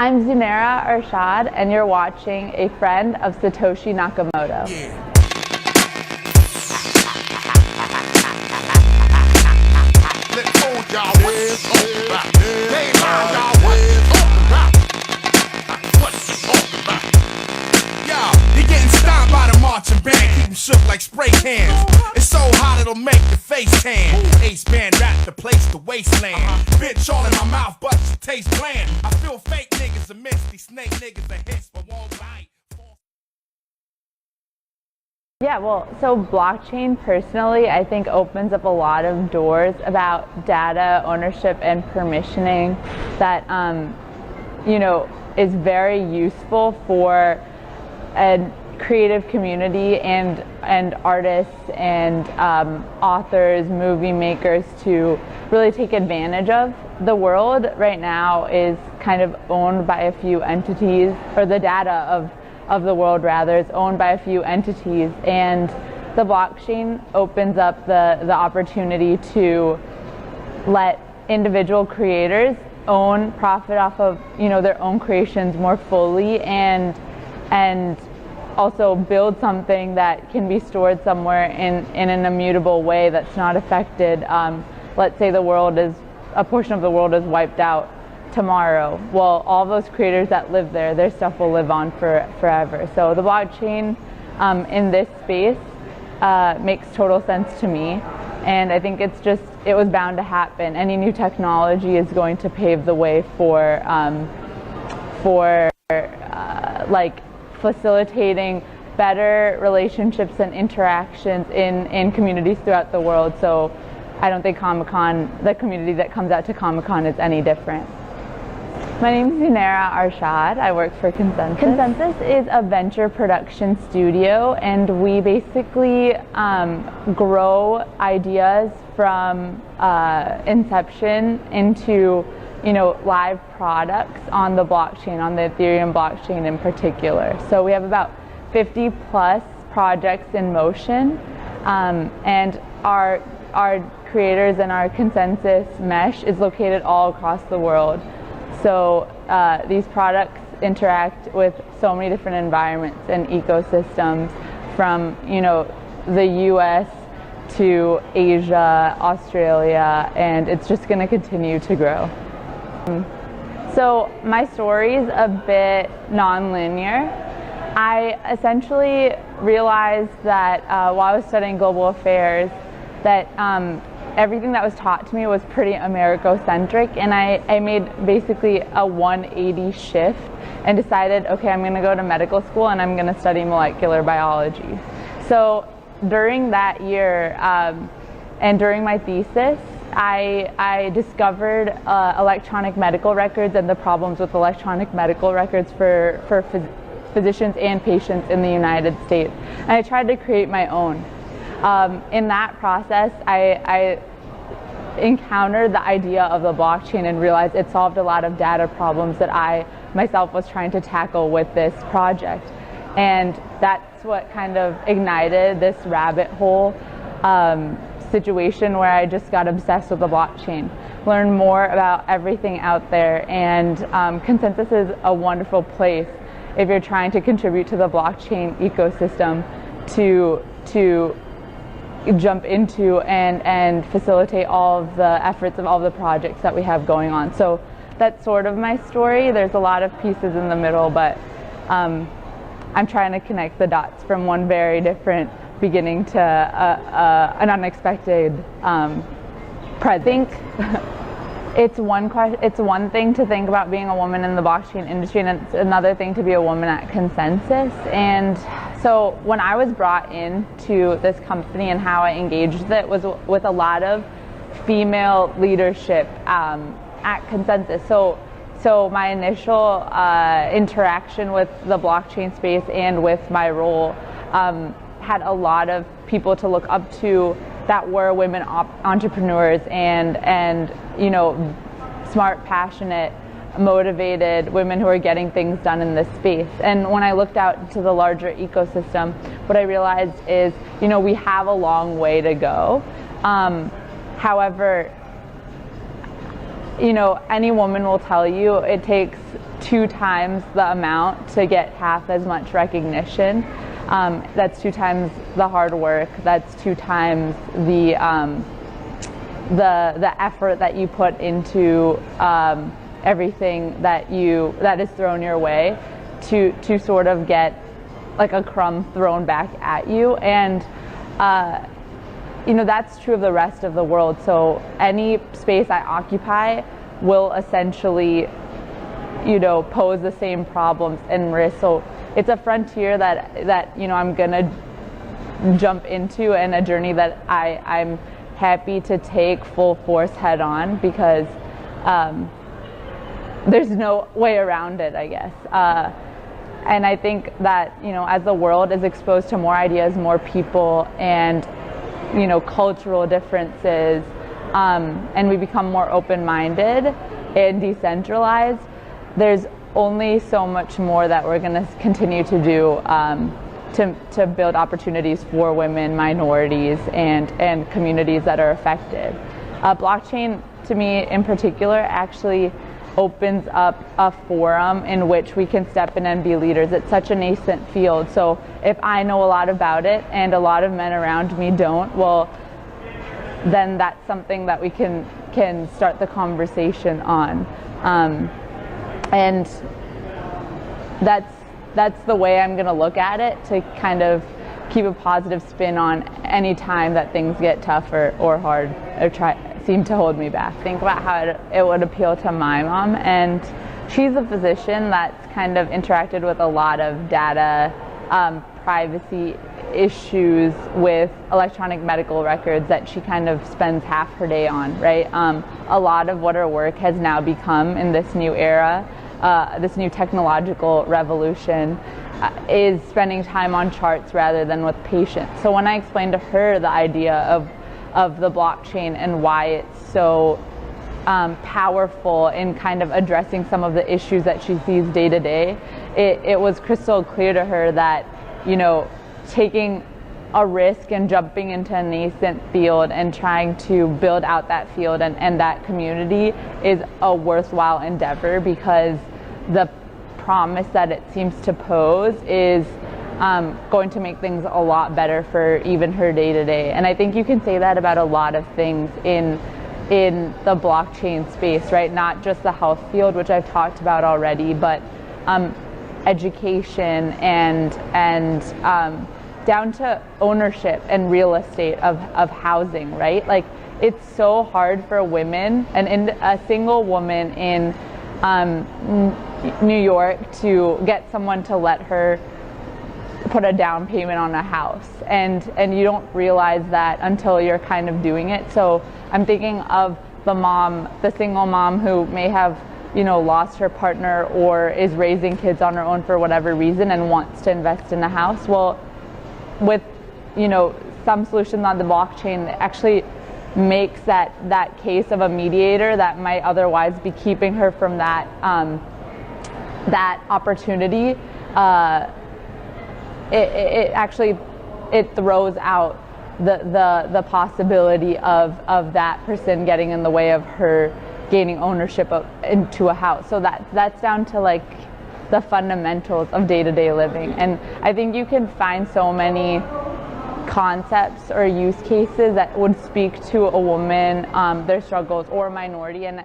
I'm Zunera Arshad, and you're watching A Friend of Satoshi Nakamoto. Yeah. Let's hold y'all what's all about. Hey, y'all what's all about. What's all about. Y'all, you're getting stomped by the marching band. Keep them shook like spray cans. It's so hot it'll make your face tan. Ace band rap the place, the wasteland. Bitch all in my mouth, but she tastes bland. I feel fake niggas a miss. These snake niggas a hiss, but won't bite. Yeah, well, so blockchain personally, I think opens up a lot of doors about data ownership and permissioning that, is very useful for a creative community and artists and authors, movie makers to really take advantage of. The world right now is kind of owned by a few entities, or the data of the world rather is owned by a few entities, and the blockchain opens up the opportunity to let individual creators profit off of their own creations more fully, and also build something that can be stored somewhere in an immutable way that's not affected. Let's say a portion of the world is wiped out tomorrow. Well, all those creators that live there, their stuff will live on forever. So the blockchain in this space makes total sense to me, and I think it was bound to happen. Any new technology is going to pave the way for facilitating better relationships and interactions in communities throughout the world. So I don't think Comic-Con, the community that comes out to Comic-Con, is any different. My name is Zunera Arshad. I work for Consensus. Consensus is a venture production studio, and we basically grow ideas from inception into live products on the blockchain, on the Ethereum blockchain in particular. So we have about 50 plus projects in motion, and our creators and our Consensus mesh is located all across the world. So these products interact with so many different environments and ecosystems, from the US to Asia, Australia, and it's just going to continue to grow. So my story is a bit non-linear. I essentially realized that while I was studying global affairs, that everything that was taught to me was pretty Americocentric, and I made basically a 180 shift and decided, okay, I'm going to go to medical school and I'm going to study molecular biology. So during that year and during my thesis, I discovered electronic medical records and the problems with electronic medical records for physicians and patients in the United States. And I tried to create my own. In that process, I encountered the idea of the blockchain and realized it solved a lot of data problems that I myself was trying to tackle with this project. And that's what kind of ignited this rabbit hole situation where I just got obsessed with the blockchain, learned more about everything out there, and Consensus is a wonderful place if you're trying to contribute to the blockchain ecosystem to jump into and facilitate all of the efforts of all the projects that we have going on. So that's sort of my story. There's a lot of pieces in the middle, but I'm trying to connect the dots from one very different beginning to an unexpected present. It's one thing to think about being a woman in the blockchain industry, and it's another thing to be a woman at Consensus. And so when I was brought into this company and how I engaged it was with a lot of female leadership at Consensus. So my initial interaction with the blockchain space and with my role had a lot of people to look up to that were women entrepreneurs and smart, passionate, motivated women who are getting things done in this space. And when I looked out to the larger ecosystem, what I realized is, we have a long way to go. However, any woman will tell you it takes 2 times the amount to get half as much recognition. That's 2 times the hard work. That's 2 times the effort that you put into everything that is thrown your way to sort of get like a crumb thrown back at you. And that's true of the rest of the world. So any space I occupy will essentially pose the same problems and risks. So it's a frontier that I'm gonna jump into, and a journey that I'm happy to take full force head on, because there's no way around it, I guess. And I think that as the world is exposed to more ideas, more people, and cultural differences, and we become more open-minded and decentralized, there's only so much more that we're going to continue to do to build opportunities for women, minorities, and communities that are affected. Blockchain, to me in particular, actually opens up a forum in which we can step in and be leaders. It's such a nascent field, so if I know a lot about it and a lot of men around me don't, well, then that's something that we can start the conversation on. And that's the way I'm going to look at it, to kind of keep a positive spin on any time that things get tough or hard or seem to hold me back. Think about how it would appeal to my mom, and she's a physician that's kind of interacted with a lot of data privacy issues with electronic medical records that she kind of spends half her day on, right? A lot of what her work has now become in this new era, this new technological revolution, is spending time on charts rather than with patients. So when I explained to her the idea of the blockchain and why it's so powerful in kind of addressing some of the issues that she sees day to day, it was crystal clear to her that taking a risk and jumping into a nascent field and trying to build out that field and that community is a worthwhile endeavor, because the promise that it seems to pose is going to make things a lot better for even her day to day. And I think you can say that about a lot of things in the blockchain space, right? Not just the health field, which I've talked about already, but education and down to ownership and real estate of housing, right? Like, it's so hard for women, and a single woman in New York, to get someone to let her put a down payment on a house, and you don't realize that until you're kind of doing it. So I'm thinking of the single mom who may have lost her partner or is raising kids on her own for whatever reason and wants to invest in a house. Well, with some solutions on the blockchain, that actually makes that case of a mediator that might otherwise be keeping her from that opportunity, it actually throws out the possibility of that person getting in the way of her gaining ownership into a house. So that's down to like the fundamentals of day-to-day living. And I think you can find so many concepts or use cases that would speak to a woman, their struggles, or a minority. And